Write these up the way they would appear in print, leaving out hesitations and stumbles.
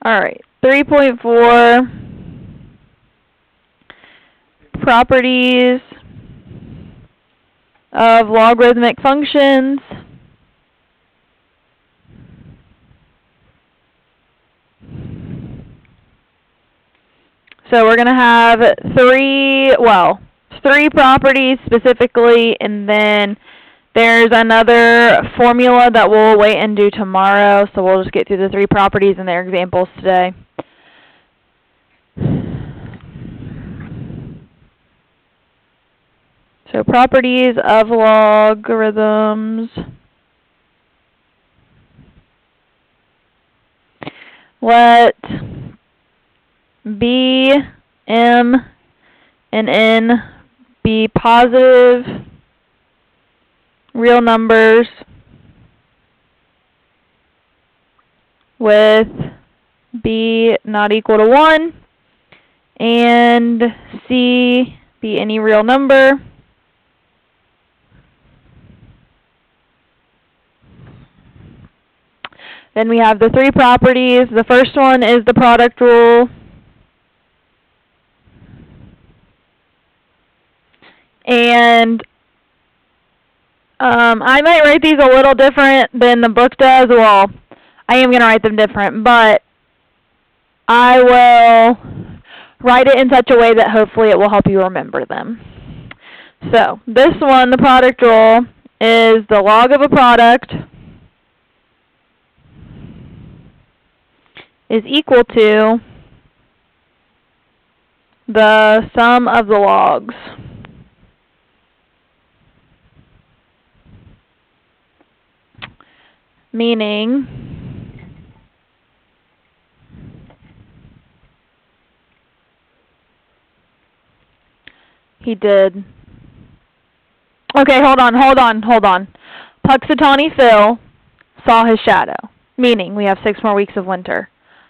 All right, 3.4, properties of logarithmic functions. So we're going to have three properties specifically, and then there's another formula that we'll wait and do tomorrow, so we'll just get through the three properties and their examples today. So properties of logarithms. Let B, M, and N be positive real numbers with B not equal to 1 and C be any real number. Then we have the three properties. The first one is the product rule. And I might write these a little different than the book does. Well, I am going to write them different, but I will write it in such a way that hopefully it will help you remember them. So this one, the product rule, is the log of a product is equal to the sum of the logs. Meaning he did. Okay, hold on. Puxatawny Phil saw his shadow, meaning we have 6 more weeks of winter.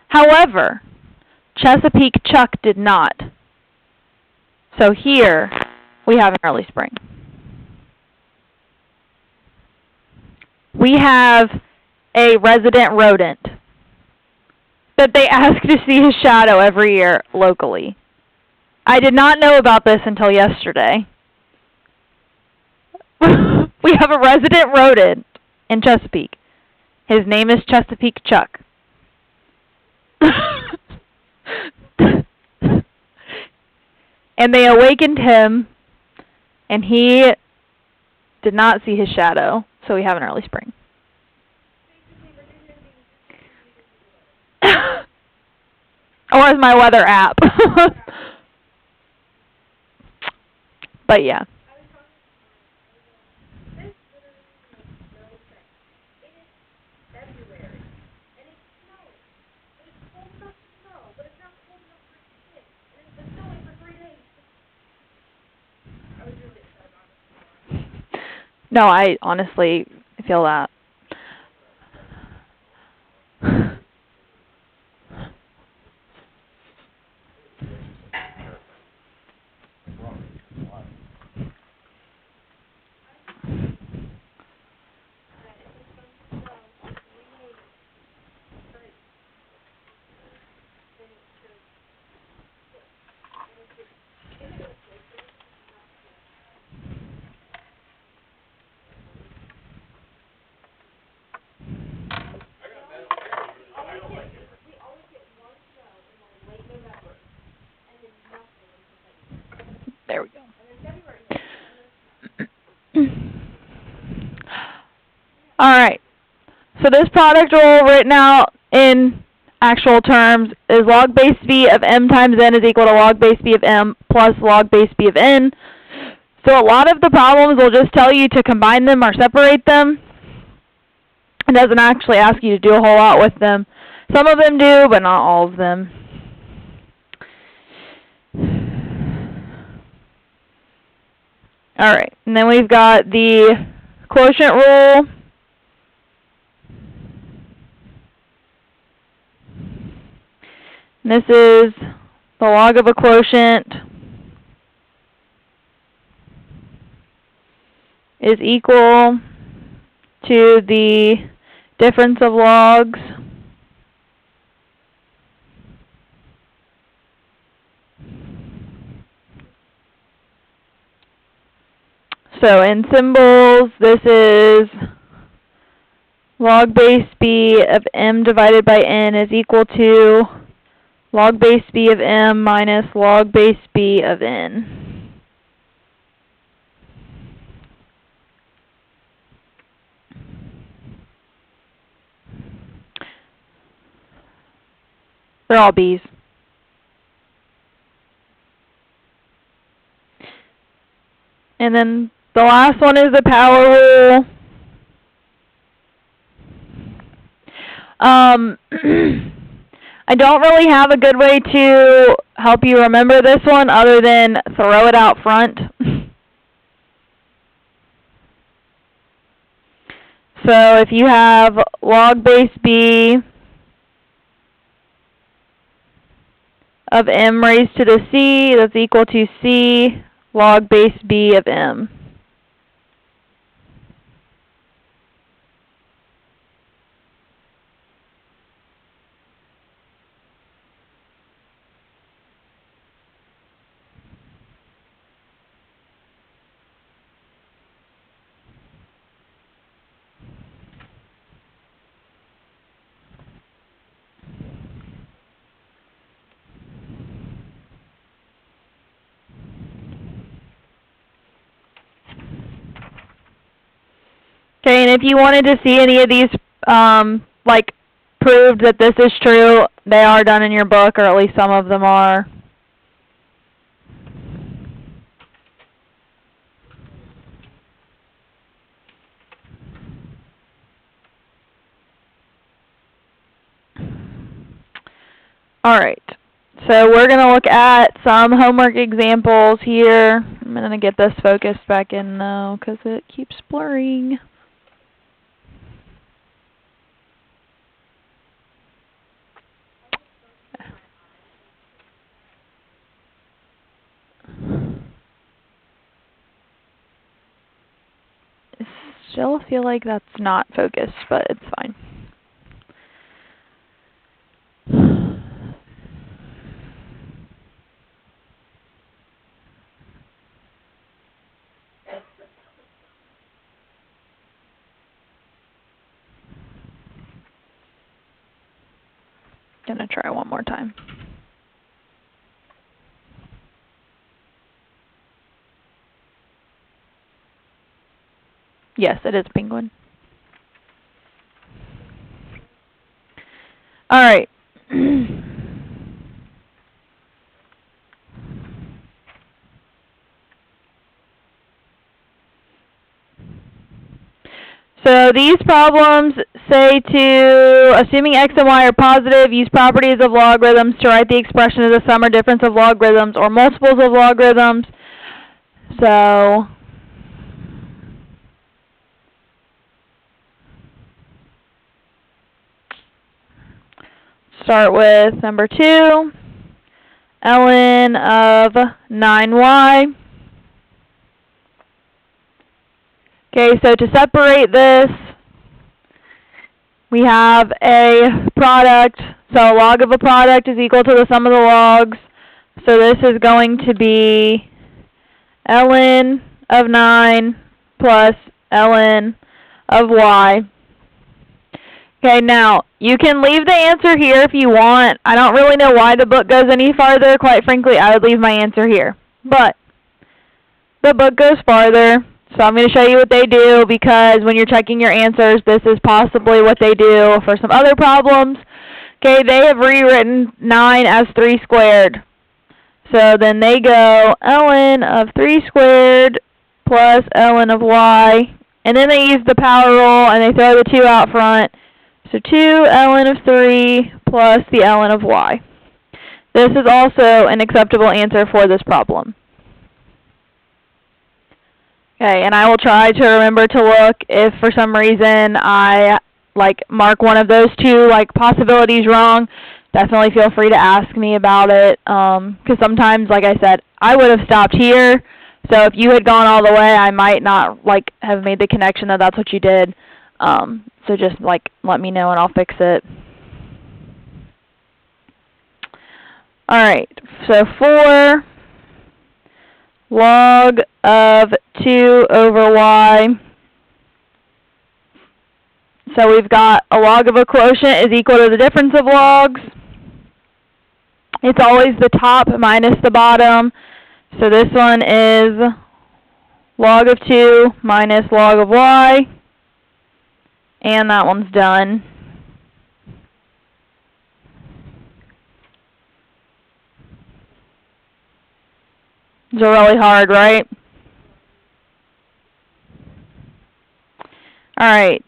However, Chesapeake Chuck did not. So here we have an early spring. We have a resident rodent that they ask to see his shadow every year locally. I did not know about this until yesterday. We have a resident rodent in Chesapeake. His name is Chesapeake Chuck. And they awakened him, and he did not see his shadow, so we have an early spring. Or is my weather app. But yeah. No, I honestly feel that. There we go. All right. So this product rule written out in actual terms is log base b of m times n is equal to log base b of m plus log base b of n. So a lot of the problems will just tell you to combine them or separate them. It doesn't actually ask you to do a whole lot with them. Some of them do, but not all of them. All right, and then we've got the quotient rule. And this is the log of a quotient is equal to the difference of logs So in symbols, this is log base b of m divided by n is equal to log base b of m minus log base b of n. They're all b's. And then the last one is the power rule. I don't really have a good way to help you remember this one other than throw it out front. So if you have log base b of m raised to the c, that's equal to c log base b of m. Okay, and if you wanted to see any of these, like, proved that this is true, they are done in your book, or at least some of them are. Alright, so we're going to look at some homework examples here. I'm going to get this focused back in now because it keeps blurring. I still feel like that's not focused, but it's fine. Gonna try one more time. Yes, it is penguin. All right. So these problems say to, assuming x and y are positive, use properties of logarithms to write the expression as the sum or difference of logarithms or multiples of logarithms. So start with number 2, ln of 9y. Okay, so to separate this, we have a product. So log of a product is equal to the sum of the logs. So this is going to be ln of 9 plus ln of y. Okay, now, you can leave the answer here if you want. I don't really know why the book goes any farther. Quite frankly, I would leave my answer here. But the book goes farther. So I'm going to show you what they do, because when you're checking your answers, this is possibly what they do for some other problems. Okay, they have rewritten 9 as 3 squared. So then they go ln of 3 squared plus ln of y. And then they use the power rule, and they throw the 2 out front. So 2 ln of 3 plus the ln of y. This is also an acceptable answer for this problem. Okay, and I will try to remember to look if for some reason I mark one of those 2 possibilities wrong. Definitely feel free to ask me about it, because sometimes, like I said, I would have stopped here. So if you had gone all the way, I might not have made the connection that that's what you did. So just let me know and I'll fix it. All right, so for log of 2 over y. So we've got a log of a quotient is equal to the difference of logs. It's always the top minus the bottom. So this one is log of 2 minus log of y. And that one's done. These are really hard, right? Alright.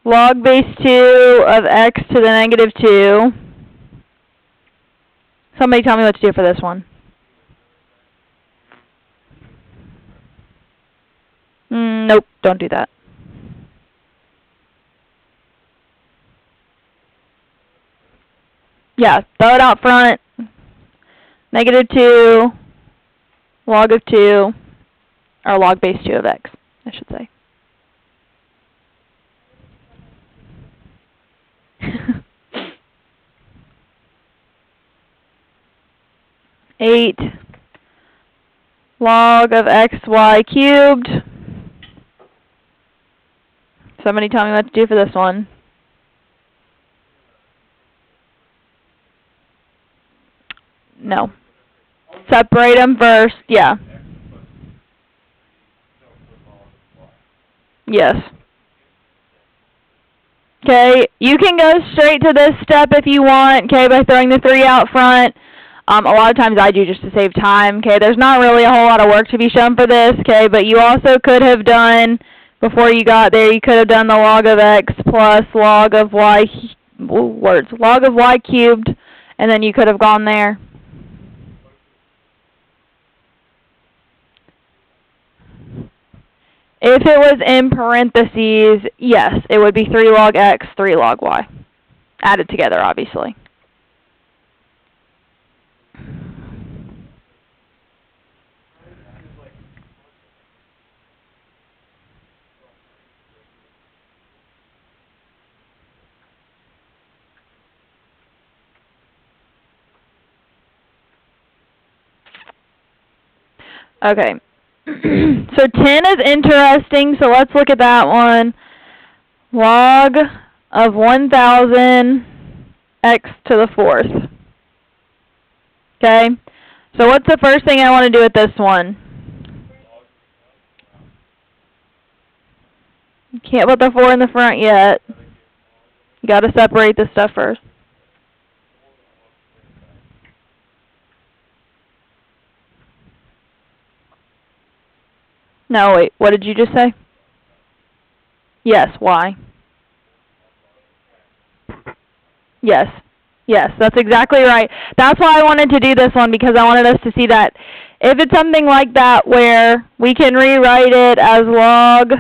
Log base 2 of x to the negative 2. Somebody tell me what to do for this one. Nope, don't do that. Yeah, throw it out front. Negative 2, log of 2, or log base 2 of x, I should say. Eight log of xy cubed. Somebody tell me what to do for this one. No. Separate them first, yeah. Yes. Okay, you can go straight to this step if you want, okay, by throwing the 3 out front. A lot of times I do just to save time, okay. There's not really a whole lot of work to be shown for this, okay, but you also could have done, before you got there, you could have done the log of x plus log of y, log of y cubed, and then you could have gone there. If it was in parentheses, yes, it would be 3 log x, 3 log y. Added together, obviously. Okay. So 10 is interesting, so let's look at that one. Log of 1,000 x to the 4th. Okay? So what's the first thing I want to do with this one? You can't put the 4 in the front yet. You got to separate this stuff first. No, wait, what did you just say? Yes, why? Yes. Yes, that's exactly right. That's why I wanted to do this one, because I wanted us to see that if it's something like that where we can rewrite it as log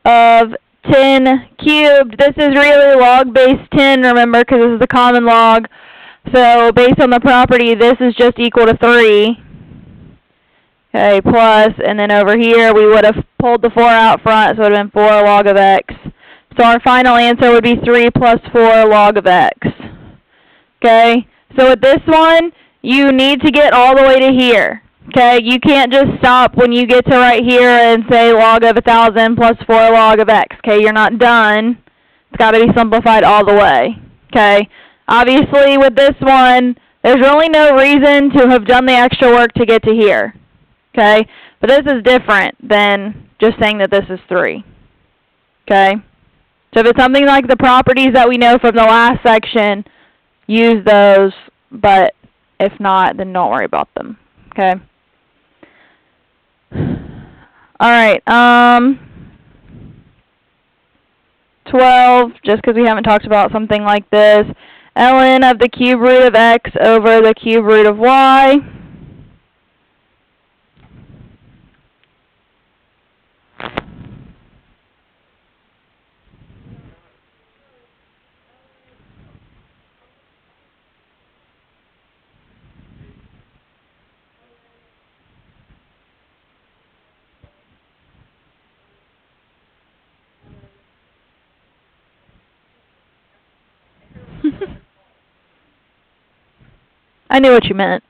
of 10 cubed, this is really log base 10, remember, because this is a common log. So based on the property, this is just equal to 3. Okay, plus, and then over here we would have pulled the 4 out front, so it would have been 4 log of x. So our final answer would be 3 plus 4 log of x. Okay, so with this one, you need to get all the way to here. Okay, you can't just stop when you get to right here and say log of 1,000 plus 4 log of x. Okay, you're not done. It's got to be simplified all the way. Okay, obviously with this one, there's really no reason to have done the extra work to get to here. Okay, but this is different than just saying that this is 3. Okay, so if it's something like the properties that we know from the last section, use those, but if not, then don't worry about them. Okay. Alright, 12, just because we haven't talked about something like this. ln of the cube root of x over the cube root of y. I knew what you meant.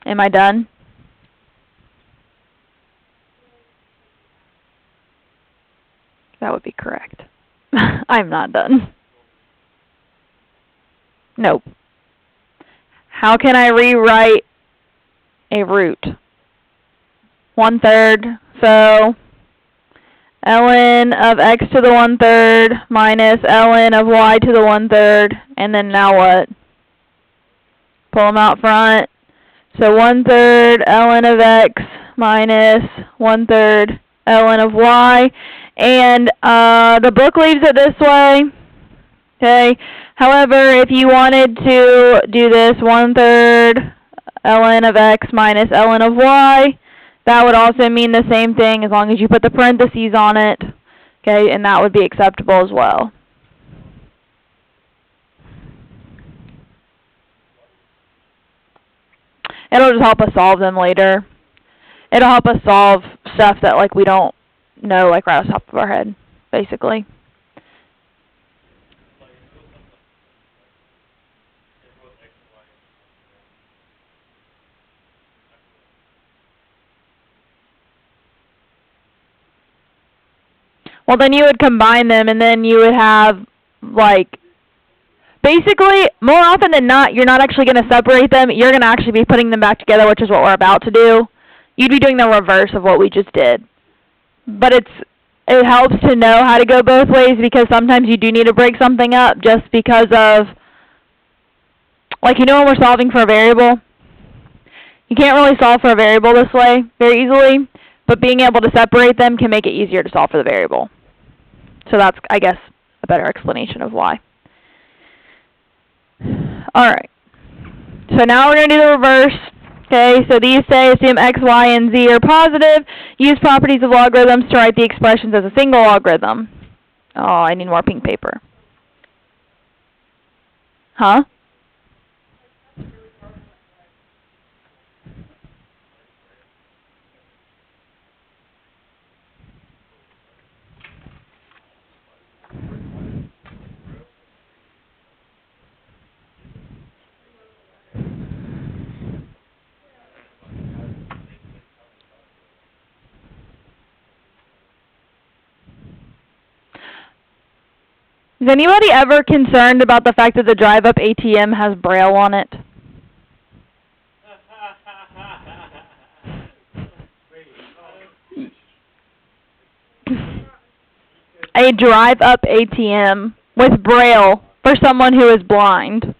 Am I done? That would be correct. I'm not done. Nope. How can I rewrite a root? 1/3. So ln of x to the 1/3 minus ln of y to the 1/3. And then now what? Pull them out front. So 1/3 ln of x minus 1/3 ln of y. And the book leaves it this way. Okay. However, if you wanted to do this 1/3 ln of x minus ln of y, that would also mean the same thing as long as you put the parentheses on it. Okay, and that would be acceptable as well. It'll just help us solve them later. It'll help us solve stuff that like we don't know like right off the top of our head, basically. Well, then you would combine them, and then you would have, like, basically, more often than not, you're not actually going to separate them. You're going to actually be putting them back together, which is what we're about to do. You'd be doing the reverse of what we just did. But it helps to know how to go both ways, because sometimes you do need to break something up just because of, like, you know when we're solving for a variable? You can't really solve for a variable this way very easily, but being able to separate them can make it easier to solve for the variable. So that's, I guess, a better explanation of why. Alright. So now we're going to do the reverse. Okay, so these say assume x, y, and z are positive. Use properties of logarithms to write the expressions as a single logarithm. Oh, I need more pink paper. Huh? Is anybody ever concerned about the fact that the drive-up ATM has Braille on it? A drive-up ATM with Braille for someone who is blind.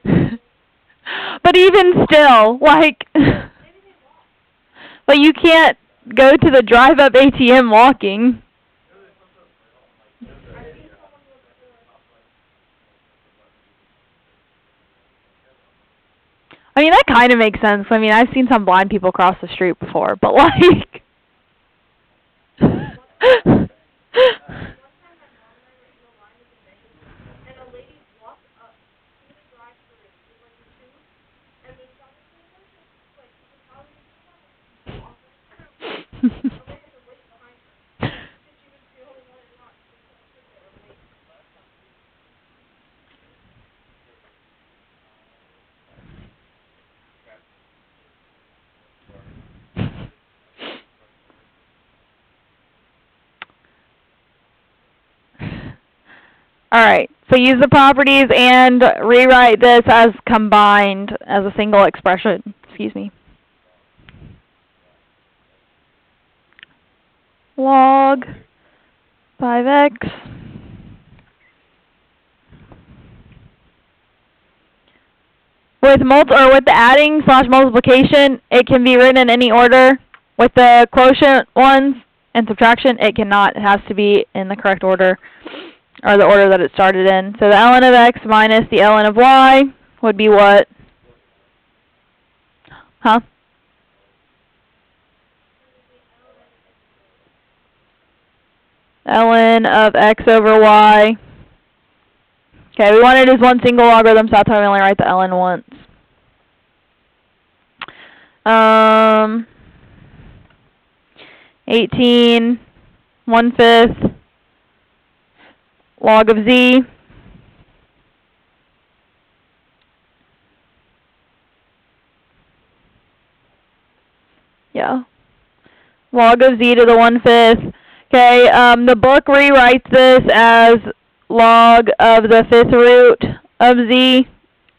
But even still, like, but you can't go to the drive-up ATM walking. I mean, that kind of makes sense. I mean, I've seen some blind people cross the street before, but like... Alright, so use the properties and rewrite this as combined as a single expression. Excuse me. Log 5x with the adding / multiplication, it can be written in any order. With the quotient ones and subtraction, it cannot. It has to be in the correct order, or the order that it started in. So the ln of x minus the ln of y would be what? Huh? Ln of x over y. Okay, we want it as one single logarithm, so that's why we only write the ln once. 18 1/5 log of z. Yeah. Log of z to the 1/5. Okay, the book rewrites this as log of the 5th root of z.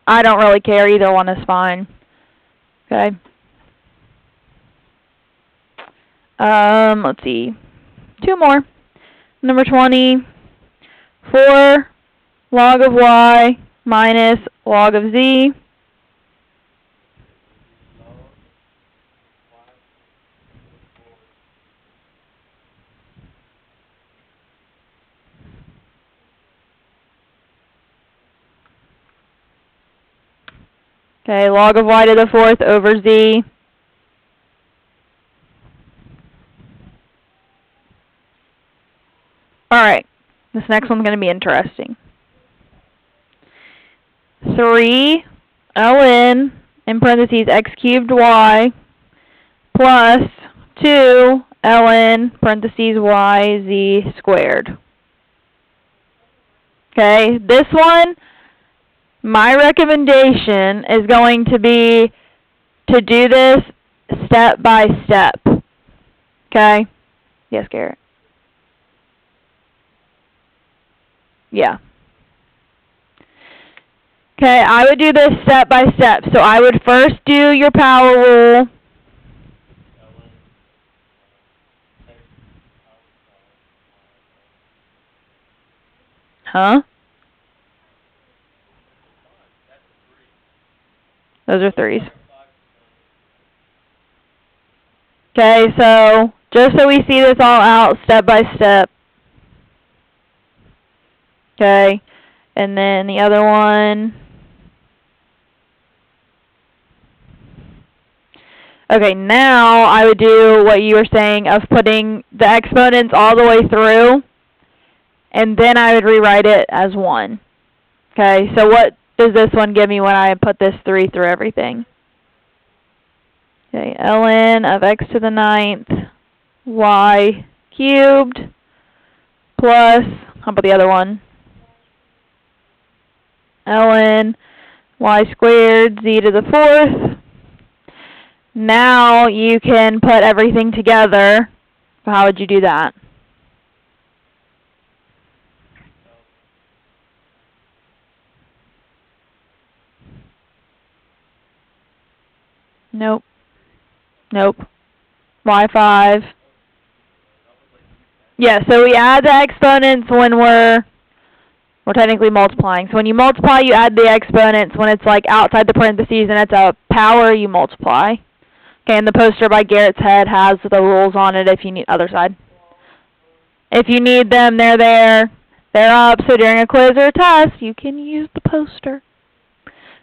I don't really care. Either one is fine. Okay. Let's see. 2 more. Number 20. 4 log of y minus log of z. Okay, log of y to the 4th over z. Alright, this next one's going to be interesting. 3 ln in parentheses x cubed y plus 2 ln parentheses y z squared. Okay, this one, my recommendation is going to be to do this step by step. Okay? Yes, Garrett? Yeah. Okay, I would do this step by step. So I would first do your power rule. Huh? Those are 3s. Okay, so just so we see this all out step by step. Okay, and then the other one. Okay, now I would do what you were saying of putting the exponents all the way through, and then I would rewrite it as 1. Okay, so what does this one give me when I put this 3 through everything? Okay, ln of x to the 9th y cubed plus, how about the other one? Ln y squared z to the 4th. Now you can put everything together. How would you do that? Nope. Nope. y5. Yeah, so we add the exponents when we're technically multiplying. So when you multiply, you add the exponents. When it's like outside the parentheses and it's a power, you multiply. Okay, and the poster by Garrett's Head has the rules on it if you need, other side. If you need them, they're there. They're up, so during a quiz or a test, you can use the poster.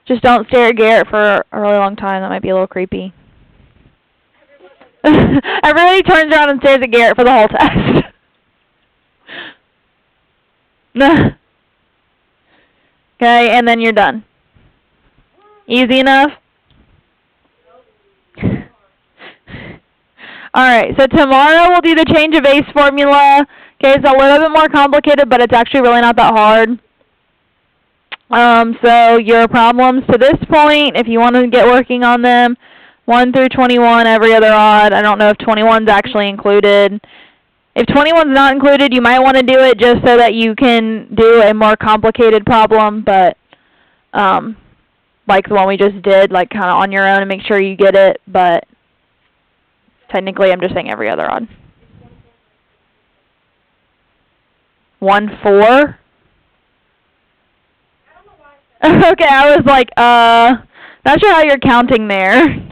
Just don't stare at Garrett for a really long time. That might be a little creepy. Everybody turns around and stares at Garrett for the whole test. Okay, and then you're done. Easy enough? Alright, so tomorrow we'll do the change of base formula. Okay, it's a little bit more complicated, but it's actually really not that hard. So your problems to this point, if you want to get working on them, 1 through 21, every other odd. I don't know if 21 is actually included. If 21 is not included, you might want to do it just so that you can do a more complicated problem, but like the one we just did, like kind of on your own and make sure you get it, but technically I'm just saying every other odd. 1-4? Okay, I was like, not sure how you're counting there.